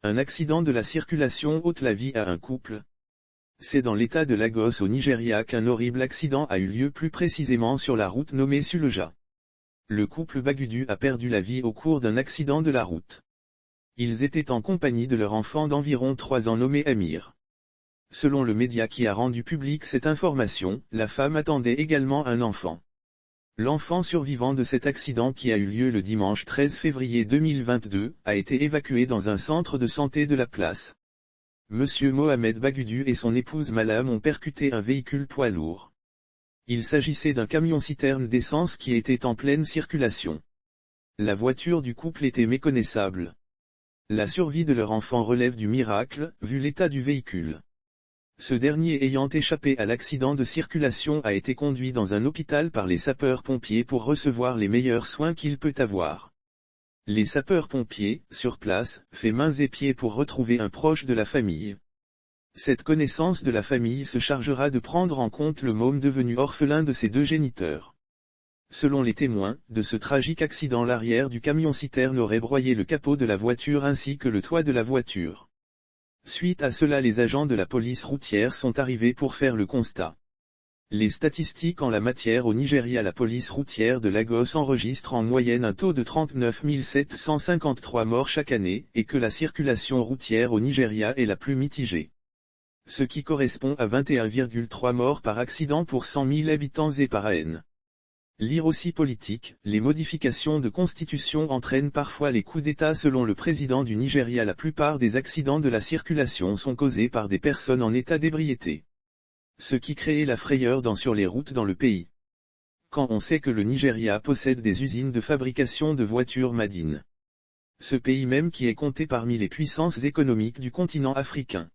Un accident de la circulation ôte la vie à un couple. C'est dans l'état de Lagos au Nigeria qu'un horrible accident a eu lieu, plus précisément sur la route nommée Suleja. Le couple Bagudu a perdu la vie au cours d'un accident de la route. Ils étaient en compagnie de leur enfant d'environ 3 ans nommé Amir. Selon le média qui a rendu publique cette information, la femme attendait également un enfant. L'enfant survivant de cet accident qui a eu lieu le dimanche 13 février 2022, a été évacué dans un centre de santé de la place. Monsieur Mohamed Bagudu et son épouse Malam ont percuté un véhicule poids lourd. Il s'agissait d'un camion-citerne d'essence qui était en pleine circulation. La voiture du couple était méconnaissable. La survie de leur enfant relève du miracle, vu l'état du véhicule. Ce dernier ayant échappé à l'accident de circulation a été conduit dans un hôpital par les sapeurs-pompiers pour recevoir les meilleurs soins qu'il peut avoir. Les sapeurs-pompiers, sur place, fait mains et pieds pour retrouver un proche de la famille. Cette connaissance de la famille se chargera de prendre en compte le môme devenu orphelin de ses 2 géniteurs. Selon les témoins, de ce tragique accident, l'arrière du camion-citerne aurait broyé le capot de la voiture ainsi que le toit de la voiture. Suite à cela, les agents de la police routière sont arrivés pour faire le constat. Les statistiques en la matière au Nigeria: la police routière de Lagos enregistre en moyenne un taux de 39 753 morts chaque année, et que la circulation routière au Nigeria est la plus mitigée. Ce qui correspond à 21,3 morts par accident pour 100 000 habitants et par an. Lire aussi politique: les modifications de constitution entraînent parfois les coups d'État. Selon le président du Nigeria, la plupart des accidents de la circulation sont causés par des personnes en état d'ébriété. Ce qui crée la frayeur sur les routes dans le pays. Quand on sait que le Nigeria possède des usines de fabrication de voitures made in. Ce pays même qui est compté parmi les puissances économiques du continent africain.